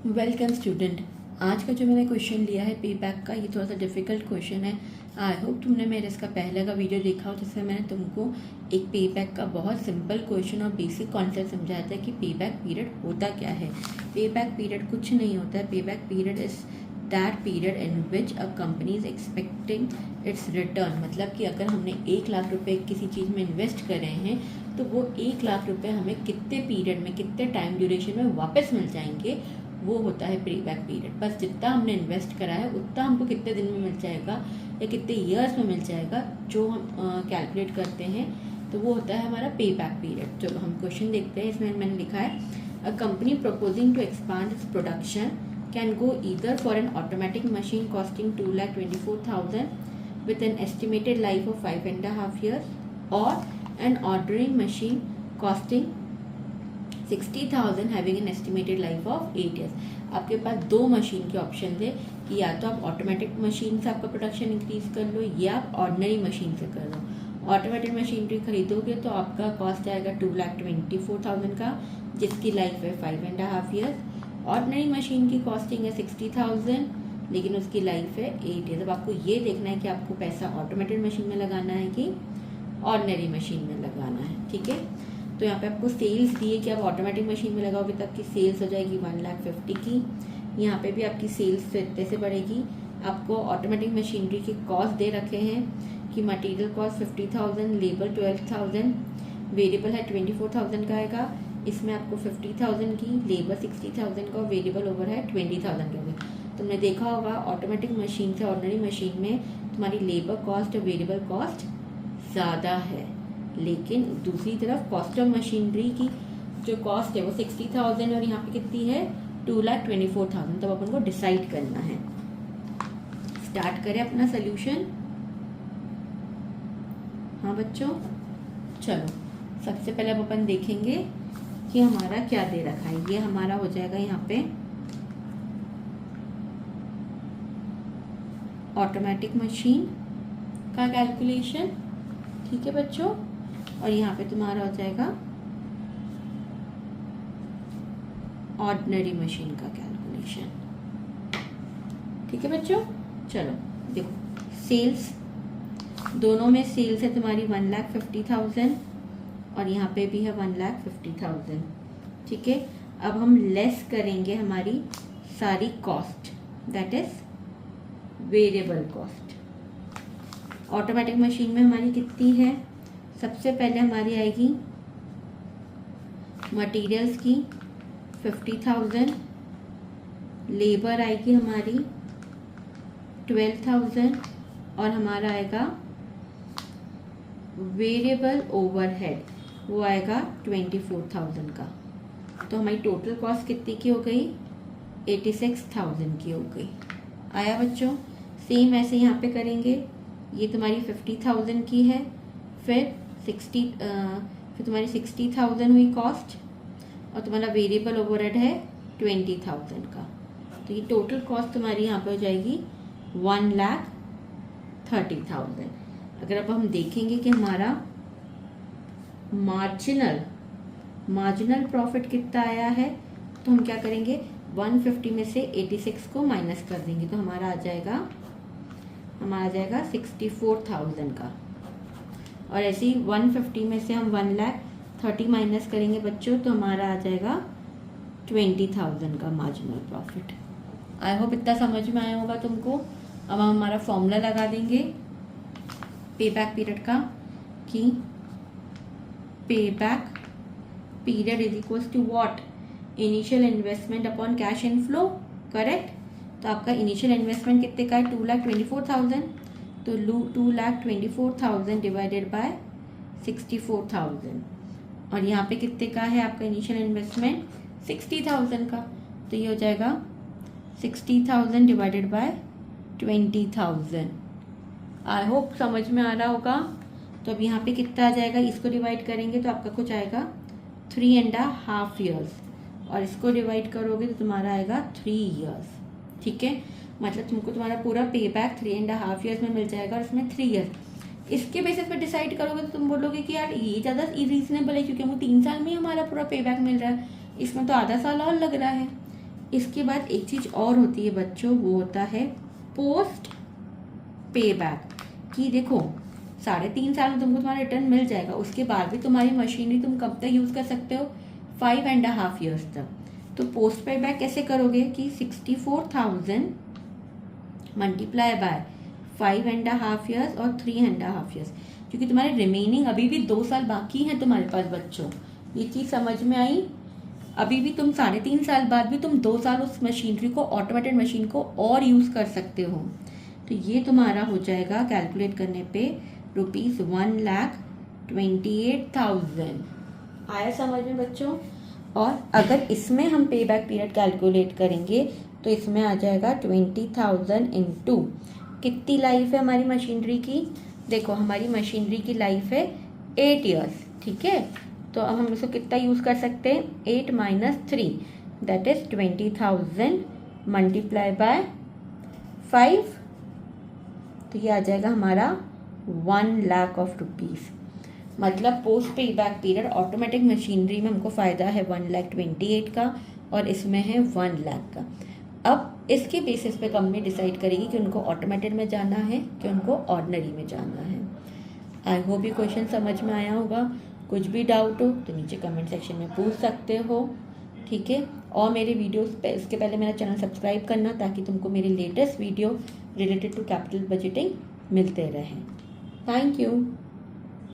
Welcome student. आज का जो मैंने क्वेश्चन लिया है पे बैक का, ये थोड़ा सा डिफ़िकल्ट क्वेश्चन है। आई होप तुमने मेरे इसका पहले का वीडियो देखा हो जिसमें मैंने तुमको एक पे बैक का बहुत सिंपल क्वेश्चन और बेसिक कॉन्सेप्ट समझाया था कि पे बैक पीरियड होता क्या है। पे बैक पीरियड कुछ नहीं होता है। पे back period is that period in which a company is expecting it's return. मतलब कि अगर हमने 1,00,000 रुपये किसी चीज़ में इन्वेस्ट करे हैं तो वो 1,00,000 रुपये हमें कितने पीरियड में, कितने टाइम ड्यूरेशन में वापस मिल जाएंगे, वो होता है पे बैक पीरियड। बस जितना हमने इन्वेस्ट करा है उतना हमको कितने दिन में मिल जाएगा या कितने ईयर्स में मिल जाएगा, जो हम कैलकुलेट करते हैं, तो वो होता है हमारा पे बैक पीरियड। चलो हम क्वेश्चन देखते हैं। इसमें मैंने लिखा है a company proposing to expand its production can go either for an automatic machine costing 2,24,000 with an estimated life of 5.5 years or an ordinary machine costing 60,000 having an estimated life of 8 years। आपके पास दो machine के option थे कि या तो आप automatic machine से आपका प्रोडक्शन इंक्रीज कर लो या आप ऑर्डिनरी मशीन से कर लो। ऑटोमेटिक मशीनरी खरीदोगे तो आपका कॉस्ट आएगा 2,24,000 का, जिसकी लाइफ है 5.5 years। ऑर्डिनरी मशीन की कॉस्टिंग है 60,000, लेकिन उसकी लाइफ है 8 years। अब आपको ये देखना है कि आपको पैसा ऑटोमेटिक मशीन में लगाना है कि ऑर्डिनरी मशीन में लगाना है। ठीक है, तो यहाँ पे आपको सेल्स दिए कि आप ऑटोमेटिक मशीन में लगाओगे तो आपकी सेल्स हो जाएगी 1,50,000 की। यहाँ पे भी आपकी सेल्स तो इतने से बढ़ेगी। आपको ऑटोमेटिक मशीनरी के कॉस्ट दे रखे हैं कि मटेरियल कॉस्ट 50,000, लेबर 12,000, वेरिएबल है 24,000 का आएगा। इसमें आपको 50,000 की, लेबर 60,000 का और वेरिएबल ओवर है 20,000 के होंगे। तुमने देखा होगा ऑटोमेटिक मशीन से ऑर्डिनरी मशीन में तुम्हारी लेबर कॉस्ट और वेरिएबल कॉस्ट ज़्यादा है, लेकिन दूसरी तरफ कॉस्ट ऑफ मशीनरी की जो कॉस्ट है वो 60,000 और यहाँ पे कितनी है 2,24,000। तब अपन को डिसाइड करना है। स्टार्ट करें अपना सोल्यूशन। हाँ बच्चों, चलो सबसे पहले अब अपन देखेंगे कि हमारा क्या दे रखा है। ये हमारा हो जाएगा यहाँ पे ऑटोमेटिक मशीन का कैलकुलेशन। ठीक है बच्चों, और यहाँ पे तुम्हारा हो जाएगा ऑर्डिनरी मशीन का कैलकुलेशन। ठीक है बच्चों, चलो देखो सेल्स, दोनों में सेल्स है तुम्हारी 1,50,000 और यहाँ पे भी है 1,50,000। ठीक है, अब हम लेस करेंगे हमारी सारी cost, that is variable cost. Automatic machine में हमारी कितनी है, सबसे पहले हमारी आएगी मटेरियल्स की 50,000, लेबर आएगी हमारी 12,000 और हमारा आएगा वेरिएबल ओवरहेड, वो आएगा 24,000 का। तो हमारी टोटल कॉस्ट कितनी की हो गई, 86,000 की हो गई। आया बच्चों, सेम ऐसे यहाँ पे करेंगे। ये तुम्हारी 50,000 की है, फिर तुम्हारी 60,000 हुई कॉस्ट और तुम्हारा वेरिएबल ओवरहेड है 20,000 का। तो ये टोटल कॉस्ट तुम्हारी यहाँ पे हो जाएगी 1,30,000। अगर अब हम देखेंगे कि हमारा मार्जिनल प्रॉफिट कितना आया है, तो हम क्या करेंगे 150 में से 86 को माइनस कर देंगे, तो हमारा आ जाएगा 64,000 का। और ऐसे ही 150 में से हम 1,30,000 माइनस करेंगे बच्चों, तो हमारा आ जाएगा 20,000 का मार्जिनल प्रॉफिट। आई होप इतना समझ में आया होगा तुमको। अब हम हमारा फॉर्मूला लगा देंगे पे बैक पीरियड का कि payback period is equals to what, initial investment upon cash inflow. Correct, तो आपका इनिशियल इन्वेस्टमेंट कितने का है 2,24,000, तो 2,24,000 डिवाइडेड बाय 64,000 और यहाँ पे कितने का है आपका इनिशियल इन्वेस्टमेंट 60,000 का, तो ये हो जाएगा 60,000 डिवाइडेड बाय 20,000। आई होप समझ में आ रहा होगा। तो अब यहाँ पे कितना आ जाएगा, इसको डिवाइड करेंगे तो आपका कुछ आएगा 3.5 years और इसको डिवाइड करोगे तो तुम्हारा आएगा 3 years। ठीक है, मतलब तुमको तुम्हारा पूरा पे बैक 3.5 years में मिल जाएगा और इसमें 3 years। इसके बेसिस पे डिसाइड करोगे तो तुम बोलोगे कि यार ये ज़्यादा रीजनेबल है क्योंकि हमको 3 साल में ही हमारा पूरा पे बैक मिल रहा है, इसमें तो आधा साल और लग रहा है। इसके बाद एक चीज़ और होती है बच्चों, वो होता है पोस्ट पे बैक। कि देखो 3.5 साल में तुमको तुम्हारा रिटर्न मिल जाएगा, उसके बाद भी तुम्हारी मशीनरी तुम कब तक यूज़ कर सकते हो? 5.5 ईयर्स तक। तो पोस्ट पे बैक कैसे करोगे कि 64,000 मल्टीप्लाई बाय 5.5 ईयर्स और 3.5 ईयर्स, क्योंकि तुम्हारे रिमेनिंग अभी भी 2 साल बाकी हैं तुम्हारे पास बच्चों। ये चीज़ समझ में आई? अभी भी तुम 3.5 साल बाद भी तुम 2 साल उस मशीनरी को, ऑटोमेटेड मशीन को और यूज़ कर सकते हो। तो ये तुम्हारा हो जाएगा कैलकुलेट करने पे ₹1,28,000। आया समझ में बच्चों? और अगर इसमें हम पे बैक पीरियड कैलकुलेट करेंगे तो इसमें आ जाएगा 20,000 इंटू कितनी लाइफ है हमारी मशीनरी की? देखो हमारी मशीनरी की लाइफ है 8 ईयर्स, ठीक है। तो अब हम इसको कितना यूज़ कर सकते हैं? 8 minus 3 that is 20,000 multiply by 5, तो ये आ जाएगा हमारा 1,00,000 ऑफ रुपीज़। मतलब पोस्ट पे बैक पीरियड ऑटोमेटिक मशीनरी में हमको फ़ायदा है 1,28,000 का और इसमें है 1,00,000 का। अब इसके बेसिस पे कंपनी डिसाइड करेगी कि उनको ऑटोमेटेड में जाना है कि उनको ऑर्डिनरी में जाना है। आई होप ये क्वेश्चन समझ में आया होगा। कुछ भी डाउट हो तो नीचे कमेंट सेक्शन में पूछ सकते हो, ठीक है। और मेरे वीडियोस पे इसके पहले मेरा चैनल सब्सक्राइब करना ताकि तुमको मेरे latest video related to capital budgeting मिलते रहें। Thank you.